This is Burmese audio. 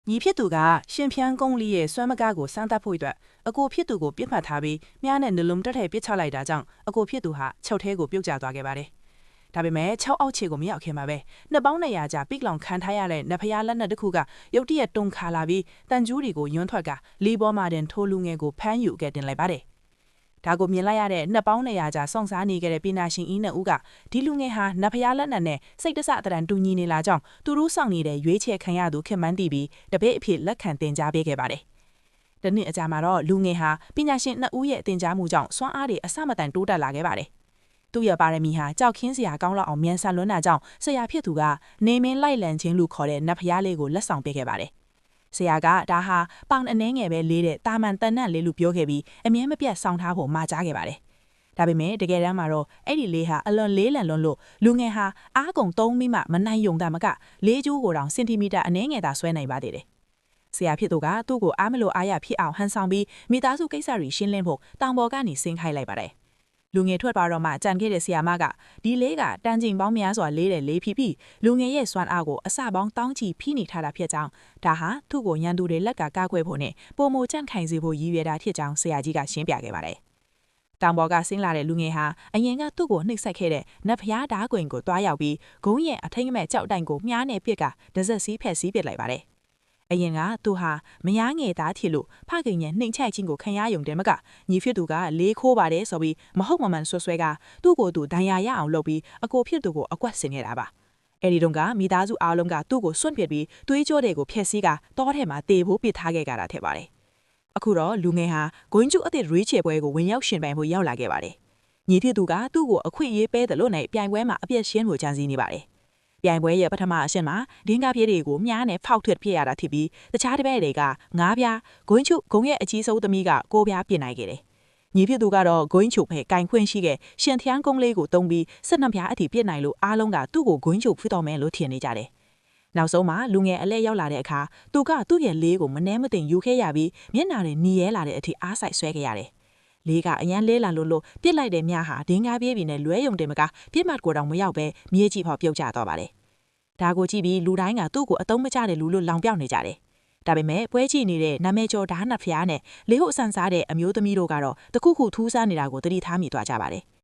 ညီဖြစ်သူကရှင်ဖျန်းကုန်းလေးရဲ့စွမ်းမကားကိုစမ်းသပ်ဖို့အတွက်အကိုဖြစ်သူကိုပြစ်မှတ်ထားပြီးမြားနဲ့နှလုံးတက်ထဲပစ်ချလိုက်တာကြောင့်အကိုဖြစ်သူဟာချုပ်ထဲကိုပြုတ်ကျသွားခဲ့ပါတယ်။ဒါပေမဲ့6အောက်ခြေကိုမရောက်ခင်မှာပဲနှစ်ပေါင်း200ကြာပိကလောင်ခံထားရတဲ့နဖျားလက်နက်တစ်ခုကရုတ်တရက်တုံခါလာပြီးတန်ကျူးတွေကိုယွန်းထွက်ကလီပေါ်မှာတင်ထိုးလူငယ်ကိုဖမ်းယူခဲ့တင်လိုက်ပါတယ်။ဒါကိုမြင်လိုက်ရတဲ့နှစ်ပေါင်း200ကြာစောင့်စားနေခဲ့တဲ့ပညာရှင်အင်းနဲ့ဦးကဒီလူငယ်ဟာနဖျားလက်နက်နဲ့စိတ်တဆအတရန်တူညီနေလာကြောင်းသူတို့စောင့်နေတဲ့ရွေးချယ်ခံရသူခင်မန်းတီပြီးတပည့်အဖြစ်လက်ခံတင်ကြားပေးခဲ့ပါတယ်။တနည်းအကြမှာတော့လူငယ်ဟာပညာရှင်နှစ်ဦးရဲ့တင်ကြားမှုကြောင့်စွမ်းအားတွေအဆမတန်တိုးတက်လာခဲ့ပါတယ်။သူ့ရဲ့ပါရမီဟာကြောက်ခင်းစရာကောင်းလောက်အောင်မြန်ဆန်လွန်းတာကြောင့်ဆရာဖြစ်သူကနေမင်းလိုက်လံခြင်းလို့ခေါ်တဲ့နဖျားလေးကိုလက်ဆောင်ပေးခဲ့ပါတယ်။ဆရာကဒါဟာပေါင်အနှဲငယ်ပဲလေးတဲ့တာမန်တန်နန့်လေးလို့ပြောခဲ့ပြီးအမြဲမပြတ်ဆောင်ထားဖို့မှာကြားခဲ့ပါတယ်။ဒါပေမဲ့တကယ်တမ်းမှာတော့အဲ့ဒီလေးဟာအလွန်လေးလံလွန်းလို့လူငယ်ဟာအားကုန်သုံးမိမှမနိုင်ယုံတာမကလေးကျိုးကိုတောင်စင်တီမီတာအနည်းငယ်သာဆွဲနိုင်ပါသေးတယ်။ဆရာဖြစ်သူကသူ့ကိုအားမလို့အားရဖြစ်အောင်ဟန်ဆောင်ပြီးမိသားစုကိစ္စတွေရှင်းလင်းဖို့တောင်ပေါ်ကနေဆင်းခိုင်းလိုက်ပါတယ်။လူငယ်ထွက်ပါတော့မှကြံခဲ့တဲ့ဆရာမကဒီလေးကတန်ချိန်ပေါင်းများစွာလေးတဲ့လေးဖြစ်ပြီးလူငယ်ရဲ့စွမ်းအားကိုအစပေါင်းတောင်းချီဖိနေထားတာဖြစ်ကြောင်းဒါဟာသူ့ကိုရန်သူတွေလက်ကကားကွယ်ဖို့နဲ့ပုံမကြန့်ခိုင်စေဖို့ရည်ရွယ်တာဖြစ်ကြောင်းဆရာကြီးကရှင်းပြခဲ့ပါတယ်။တောင်ပေါ်ကဆင်းလာတဲ့လူငယ်ဟာအရင်ကသူ့ကိုနှိပ်စက်ခဲ့တဲ့နဖျားဓားကွင်ကိုတွားရောက်ပြီးဂုံးရဲ့အထိတ်အမဲ့ကြောက်တိုင်ကိုမြားနဲ့ပစ်ကဒဇက်စီးဖက်စီးပစ်လိုက်ပါတယ်။အရင်ကသူဟာမယားငယ်သားဖြစ်လို့ဖခင်ရဲ့နှိမ်ချိုက်ခြင်းကိုခံရယုံတယ်မကညီဖြစ်သူကလေးခိုးပါတယ်ဆိုပြီးမဟုတ်မမှန်ဆွဲကသူ့ကိုယ်သူဒဏ်ရာရအောင်လုပ်ပြီးအကိုဖြစ်သူကိုအကွက်ဆင်နေတာပါ။အဲဒီတုန်းကမိသားစုအားလုံးကသူ့ကိုစွန့်ပစ်ပြီးသွေးကြောတွေကိုဖျက်ဆီးကတောထဲမှာတေဖို့ပစ်ထားခဲ့ကြတာထက်ပါတယ်။အခုတော့လူငယ်ဟာဂွင်းကျူအသစ်ရွေးချယ်ပွဲကိုဝင်ရောက်ရှင်ပိုင်ဖို့ရောက်လာခဲ့ပါတယ်။ညီဖြစ်သူကသူ့ကိုအခွင့်အရေးပေးတယ်လို့နဲ့ပြိုင်ပွဲမှာအပြည့်ရှင်းဖို့ကြံစည်နေပါတယ်။ပြိုင်ပွဲရဲ့ပထမအဆင့်မှာဒင်းကားပြေးတွေကိုမြားနဲ့ဖောက်ထွက်ဖြစ်ရတာဖြစ်ပြီးတခြားတပည့်တွေကငါးပြားဂွင်းချုဂုံရဲ့အကြီးဆုံးသမီးကကိုပြားပြင်နိုင်ခဲ့တယ်။ညီဖြစ်သူကတော့ဂွင်းချုဖဲကင်ခွင့်ရှိခဲ့ရှင်ထျန်းကုန်းလေးကိုတုံးပြီး12ပြားအထိပြစ်နိုင်လို့အားလုံးကသူ့ကိုဂွင်းချုဖြစ်တော်မယ်လို့ထင်နေကြတယ်။နောက်ဆုံးမှာလူငယ်အလဲရောက်လာတဲ့အခါသူကသူ့ရဲ့လေးကိုမနှဲမသိယူခဲ့ရပြီးမျက်နှာတွေနီရဲလာတဲ့အထိအားဆိုင်ဆွဲခဲ့ရတယ်။လေးကအရန်လေးလံလို့ပြစ်လိုက်တဲ့မြားဟာဒင်းကားပြေးပြီးနဲ့လွဲယုံတယ်မကပြစ်မှတ်ကိုတောင်မရောက်ပဲမြေကြီးဖော်ပြုတ်ကျသွားပါတယ်။ဒါကိုကြည့်ပြီးလူတိုင်းကသူ့ကိုအတုံးမကျတဲ့လူလို့လောင်ပြောက်နေကြတယ်။ဒါပေမဲ့ပွဲကြည့်နေတဲ့နာမည်ကျော်ဓာတ်နဖျားနဲ့လေးဟုတ်ဆန်စားတဲ့အမျိုးသမီးတို့ကတော့တခုခုထူးဆန်းနေတာကိုသတိထားမိသွားကြပါတယ်။